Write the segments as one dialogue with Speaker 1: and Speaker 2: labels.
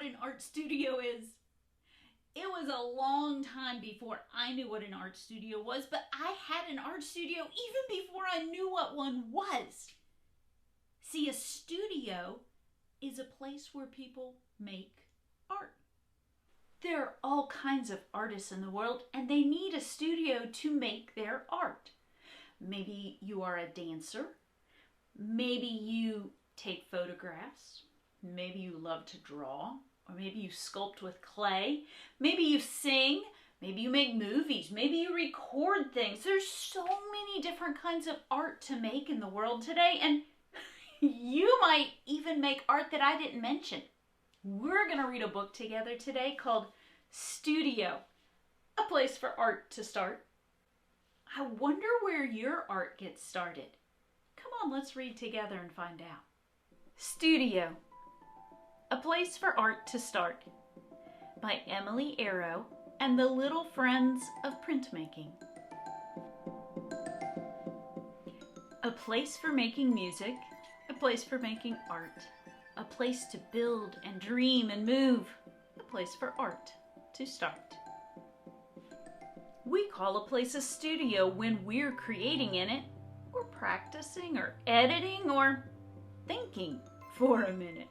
Speaker 1: what an art studio is. It was a long time before I knew what an art studio was, but I had an art studio even before I knew what one was. See, a studio is a place where people make art. There are all kinds of artists in the world, and they need a studio to make their art. Maybe you are a dancer. Maybe you take photographs. Maybe you love to draw. Or maybe you sculpt with clay. Maybe you sing. Maybe you make movies. Maybe you record things. There's so many different kinds of art to make in the world today. And you might even make art that I didn't mention. We're going to read a book together today called Studio, a place for art to start. I wonder where your art gets started. Come on, let's read together and find out. Studio, a place for art to start, by Emily Arrow and the Little Friends of Printmaking. A place for making music, a place for making art, a place to build and dream and move, a place for art to start. We call a place a studio when we're creating in it, or practicing, or editing, or thinking for a minute.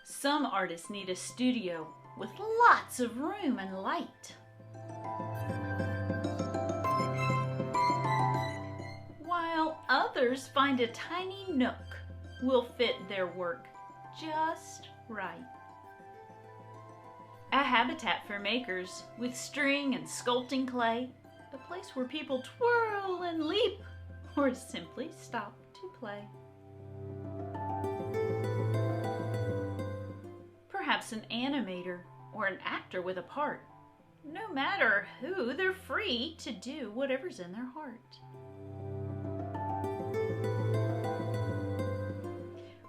Speaker 1: Some artists need a studio with lots of room and light. While others find a tiny nook will fit their work just right. A habitat for makers with string and sculpting clay, a place where people twirl and leap or simply stop to play. Perhaps an animator or an actor with a part. No matter who, they're free to do whatever's in their heart.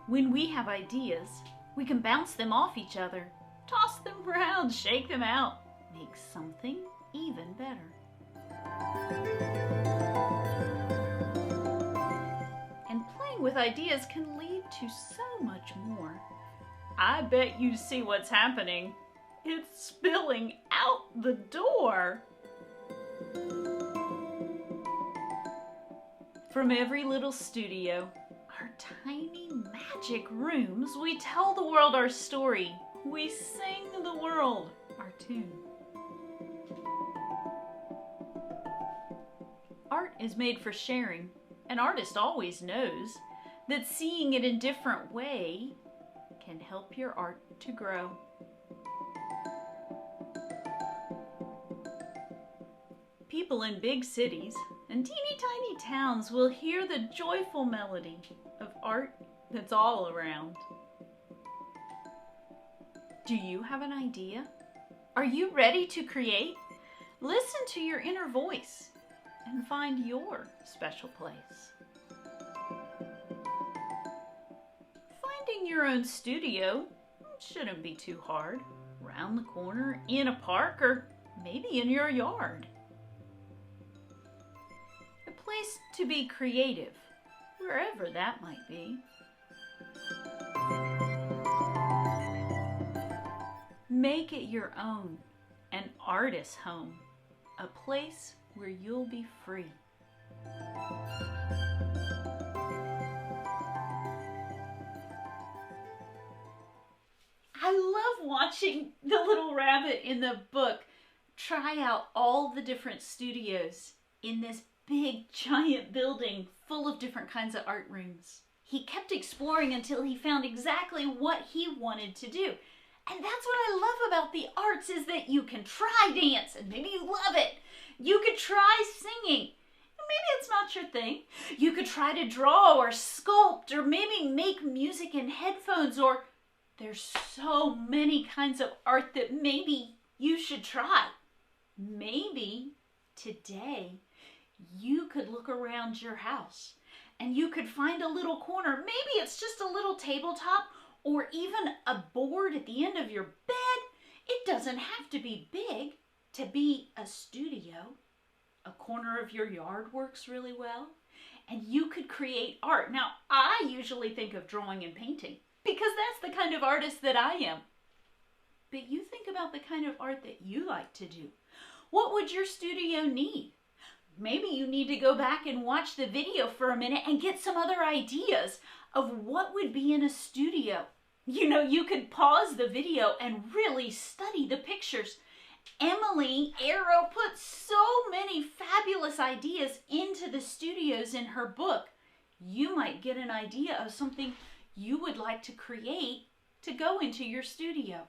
Speaker 1: When we have ideas, we can bounce them off each other, toss them around, shake them out, make something even better. And playing with ideas can lead to so much more. I bet you see what's happening. It's spilling out the door. From every little studio, our tiny magic rooms, we tell the world our story. We sing the world our tune. Art is made for sharing. An artist always knows that seeing it in a different way can help your art to grow. People in big cities and teeny tiny towns will hear the joyful melody of art that's all around. Do you have an idea? Are you ready to create? Listen to your inner voice and find your special place. Finding your own studio shouldn't be too hard. Around the corner, in a park, or maybe in your yard. A place to be creative, wherever that might be. Make it your own, an artist's home, a place where you'll be free. I love watching the little rabbit in the book try out all the different studios in this big giant building full of different kinds of art rooms. He kept exploring until he found exactly what he wanted to do. And that's what I love about the arts, is that you can try dance and maybe you love it. You could try singing and maybe it's not your thing. You could try to draw or sculpt or maybe make music in headphones, or there's so many kinds of art that maybe you should try. Maybe today you could look around your house and you could find a little corner. Maybe it's just a little tabletop or even a board at the end of your bed. It doesn't have to be big to be a studio. a corner of your yard works really well, and you could create art. Now, I usually think of drawing and painting because that's the kind of artist that I am. But you think about the kind of art that you like to do. What would your studio need? Maybe you need to go back and watch the video for a minute and get some other ideas of what would be in a studio. You know, you could pause the video and really study the pictures. Emily Arrow put so many fabulous ideas into the studios in her book. You might get an idea of something you would like to create to go into your studio.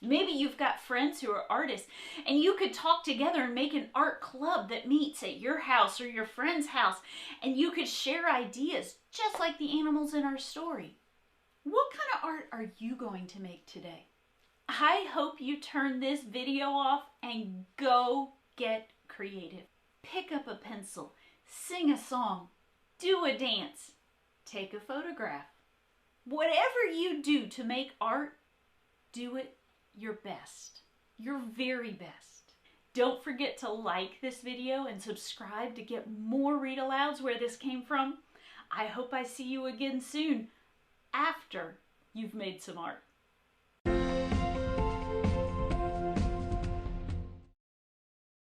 Speaker 1: Maybe you've got friends who are artists and you could talk together and make an art club that meets at your house or your friend's house, and you could share ideas just like the animals in our story. What kind of art are you going to make today? I hope you turn this video off and go get creative. Pick up a pencil, sing a song, do a dance, take a photograph. Whatever you do to make art, do it your best, your very best. Don't forget to like this video and subscribe to get more read alouds where this came from. I hope I see you again soon after you've made some art.